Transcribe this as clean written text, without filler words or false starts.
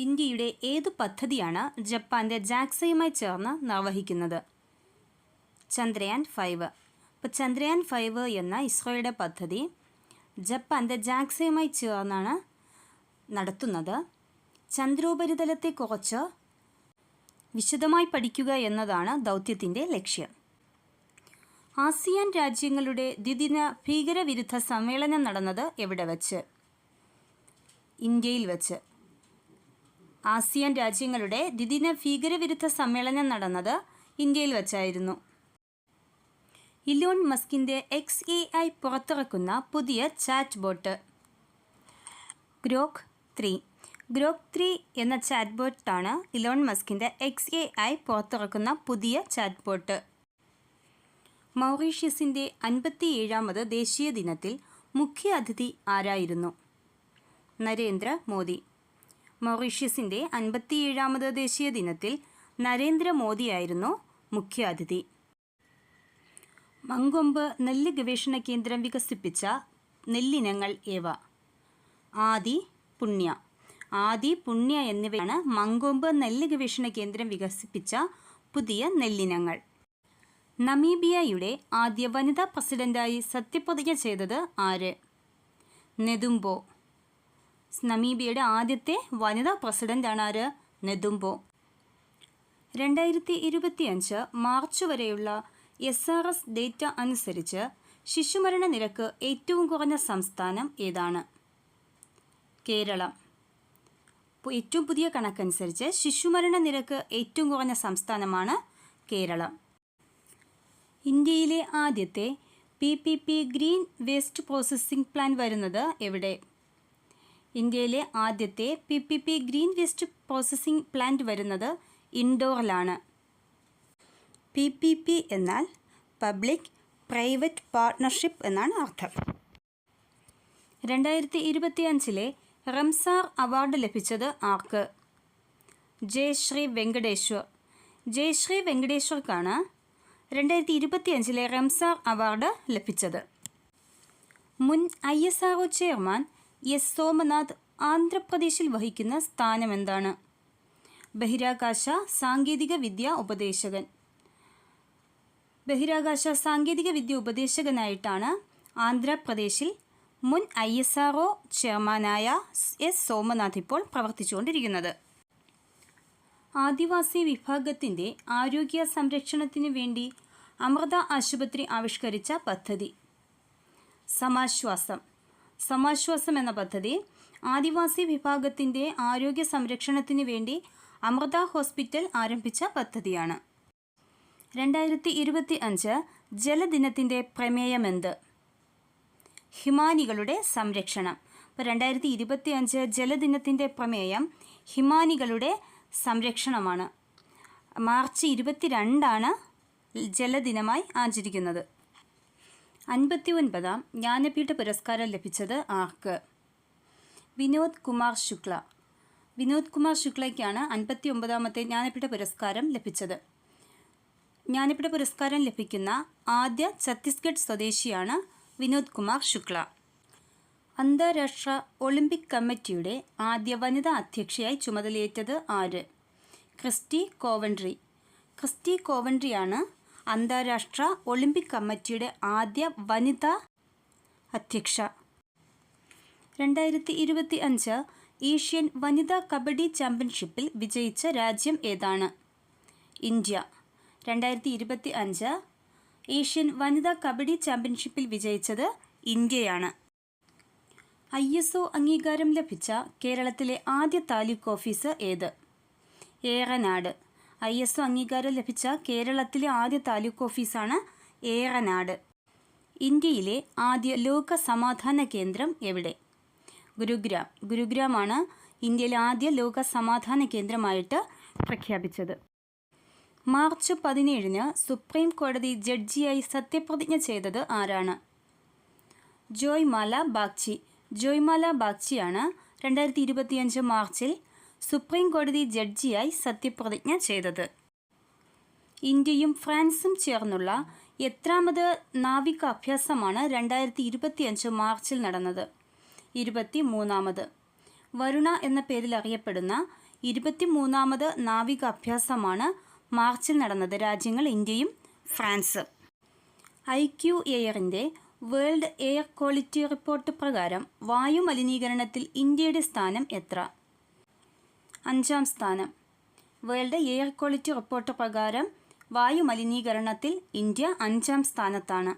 ഇന്ത്യയുടെ ഏതു പദ്ധതിയാണ് ജപ്പാന്റെ ജാക്സയുമായി ചേർന്ന് നിർവഹിക്കുന്നത്? ചന്ദ്രയാൻ 5. ഇപ്പോൾ ചന്ദ്രയാൻ 5 എന്ന ഇസ്രോയുടെ പദ്ധതി ജപ്പാന്റെ ജാക്സയുമായി ചേർന്നാണ് നടത്തുന്നത്. ചന്ദ്രോപരിതലത്തെക്കുറിച്ച് വിശദമായി പഠിക്കുക എന്നതാണ് ദൗത്യത്തിൻ്റെ ലക്ഷ്യം. ആസിയാൻ രാജ്യങ്ങളുടെ ദ്വിദിന ഭീകരവിരുദ്ധ സമ്മേളനം നടന്നത് എവിടെ വച്ച്? ഇന്ത്യയിൽ വച്ച്. ആസിയാൻ രാജ്യങ്ങളുടെ ദ്വിദിന ഭീകരവിരുദ്ധ സമ്മേളനം നടന്നത് ഇന്ത്യയിൽ വച്ചായിരുന്നു. ഇലോൺ മസ്കിൻ്റെ XAI പുറത്തിറക്കുന്ന പുതിയ ചാറ്റ് ബോട്ട് ഗ്രോക്ക് 3. ഗ്രോക്ക് 3 എന്ന ചാറ്റ് ബോട്ടാണ് ഇലോൺ മസ്കിൻ്റെ XAI പുറത്തിറക്കുന്ന പുതിയ ചാറ്റ് ബോട്ട്. മൗറീഷ്യസിൻ്റെ 57ാമത് ദേശീയ ദിനത്തിൽ മുഖ്യ അതിഥി ആരായിരുന്നു? നരേന്ദ്ര മോദി. മൗറീഷ്യസിൻ്റെ 57ാമത് ദേശീയ ദിനത്തിൽ നരേന്ദ്രമോദിയായിരുന്നു മുഖ്യ അതിഥി. മങ്കൊമ്പ് നെല്ല് ഗവേഷണ കേന്ദ്രം വികസിപ്പിച്ച നെല്ലിനങ്ങൾ ഏവ? ആദി, പുണ്യ. ആദി, പുണ്യ എന്നിവയാണ് മങ്കൊമ്പ് നെല്ല് ഗവേഷണ കേന്ദ്രം വികസിപ്പിച്ച പുതിയ നെല്ലിനങ്ങൾ. നമീബിയയുടെ ആദ്യ വനിതാ പ്രസിഡന്റായി സത്യപ്രതിജ്ഞ ചെയ്തത് ആര്? നെതുംബോ. നമീബിയയുടെ ആദ്യത്തെ വനിതാ പ്രസിഡന്റാണ് ആര്? നെതുംബോ. 2025 മാർച്ച് വരെയുള്ള SRS ഡേറ്റ അനുസരിച്ച് ശിശുമരണ നിരക്ക് ഏറ്റവും കുറഞ്ഞ സംസ്ഥാനം ഏതാണ്? കേരളം. ഏറ്റവും പുതിയ കണക്കനുസരിച്ച് ശിശുമരണ നിരക്ക് ഏറ്റവും കുറഞ്ഞ സംസ്ഥാനമാണ് കേരളം. ഇന്ത്യയിലെ ആദ്യത്തെ PPP green waste processing plant വരുന്നത് എവിടെ? ഇന്ത്യയിലെ ആദ്യത്തെ PPP green waste processing plant വരുന്നത് ഇൻഡോറിലാണ്. PPP എന്നാൽ പബ്ലിക് പ്രൈവറ്റ് പാർട്ട്ണർഷിപ്പ് എന്നാണ് അർത്ഥം. 2025 റംസാർ അവാർഡ് ലഭിച്ചത് ആർക്ക്? ജയശ്രീ വെങ്കടേശ്വർ. ജയശ്രീ വെങ്കടേശ്വർക്കാണ് 2025 റംസാർ അവാർഡ് ലഭിച്ചത്. മുൻ ISRO ചെയർമാൻ S. സോമനാഥ് ആന്ധ്രാപ്രദേശിൽ വഹിക്കുന്ന സ്ഥാനം എന്താണ്? ബഹിരാകാശ സാങ്കേതിക വിദ്യ ഉപദേശകൻ. ബഹിരാകാശ സാങ്കേതിക വിദ്യ ഉപദേശകനായിട്ടാണ് ആന്ധ്രാപ്രദേശിൽ മുൻ ISRO ചെയർമാനായ S. സോമനാഥ് ഇപ്പോൾ പ്രവർത്തിച്ചുകൊണ്ടിരിക്കുന്നത്. ആദിവാസി വിഭാഗത്തിൻ്റെ ആരോഗ്യ സംരക്ഷണത്തിന് വേണ്ടി അമൃത ആശുപത്രി ആവിഷ്കരിച്ച പദ്ധതി? സമാശ്വാസം. സമാശ്വാസം എന്ന പദ്ധതി ആദിവാസി വിഭാഗത്തിൻ്റെ ആരോഗ്യ സംരക്ഷണത്തിന് വേണ്ടി അമൃത ഹോസ്പിറ്റൽ ആരംഭിച്ച പദ്ധതിയാണ്. 2025 ജലദിനത്തിൻ്റെ പ്രമേയമെന്ത്? ഹിമാനികളുടെ സംരക്ഷണം. ഇപ്പോൾ 2025 ജലദിനത്തിൻ്റെ പ്രമേയം ഹിമാനികളുടെ സംരക്ഷണമാണ്. മാർച്ച് 22 ജലദിനമായി ആചരിക്കുന്നത്. 59ാം ജ്ഞാനപീഠ പുരസ്കാരം ലഭിച്ചത് ആർക്ക്? വിനോദ് കുമാർ ശുക്ല. വിനോദ് കുമാർ ശുക്ലയ്ക്കാണ് 59ാമത്തെ ജ്ഞാനപീഠ പുരസ്കാരം ലഭിച്ചത്. ജ്ഞാനപീഠ പുരസ്കാരം ലഭിക്കുന്ന ആദ്യ ഛത്തീസ്ഗഡ് സ്വദേശിയാണ് വിനോദ് കുമാർ ശുക്ല. അന്താരാഷ്ട്ര ഒളിമ്പിക് കമ്മിറ്റിയുടെ ആദ്യ വനിതാ അധ്യക്ഷയായി ചുമതലയേറ്റത് ആര്? Christy Coventry. ക്രിസ്റ്റി കോവൻട്രിയാണ് അന്താരാഷ്ട്ര ഒളിമ്പിക് കമ്മിറ്റിയുടെ ആദ്യ വനിതാ അധ്യക്ഷ. 2025 ഏഷ്യൻ വനിതാ കബഡി ചാമ്പ്യൻഷിപ്പിൽ വിജയിച്ച രാജ്യം ഏതാണ്? ഇന്ത്യ. 2025 ഏഷ്യൻ വനിതാ കബഡി ചാമ്പ്യൻഷിപ്പിൽ വിജയിച്ചത് ഇന്ത്യയാണ്. ISO അംഗീകാരം ലഭിച്ച കേരളത്തിലെ ആദ്യ താലൂക്ക് ഓഫീസ് ഏത്? ഏറനാട്. ISO അംഗീകാരം ലഭിച്ച കേരളത്തിലെ ആദ്യ താലൂക്ക് ഓഫീസാണ് ഏറനാട്. ഇന്ത്യയിലെ ആദ്യ ലോക സമാധാന കേന്ദ്രം എവിടെ? ഗുരുഗ്രാം. ഗുരുഗ്രാമാണ് ഇന്ത്യയിലെ ആദ്യ ലോക സമാധാന കേന്ദ്രമായിട്ട് പ്രഖ്യാപിച്ചത്. മാർച്ച് 17 സുപ്രീം കോടതി ജഡ്ജിയായി സത്യപ്രതിജ്ഞ ചെയ്തത് ആരാണ്? ജോയ്മാല ബാഗ്ചി. ജോയ്മാല ബാഗ്ചിയാണ് 2025 മാർച്ചിൽ സുപ്രീം കോടതി ജഡ്ജിയായി സത്യപ്രതിജ്ഞ ചെയ്തത്. ഇന്ത്യയും ഫ്രാൻസും ചേർന്നുള്ള എത്രാമത് നാവിക അഭ്യാസമാണ് 2025 മാർച്ചിൽ നടന്നത്? 23ാമത്. വരുണ എന്ന പേരിൽ അറിയപ്പെടുന്ന 23ാമത് നാവിക അഭ്യാസമാണ് മാർച്ചിൽ നടന്നത്. രാജ്യങ്ങൾ ഇന്ത്യയും ഫ്രാൻസ്. IQAIRന്റെ വേൾഡ് എയർ ക്വാളിറ്റി റിപ്പോർട്ട് പ്രകാരം വായു മലിനീകരണത്തിൽ ഇന്ത്യയുടെ സ്ഥാനം എത്ര? 5ാം സ്ഥാനം. വേൾഡ് എയർ ക്വാളിറ്റി റിപ്പോർട്ട് പ്രകാരം വായു മലിനീകരണത്തിൽ ഇന്ത്യ 5ാം സ്ഥാനത്താണ്.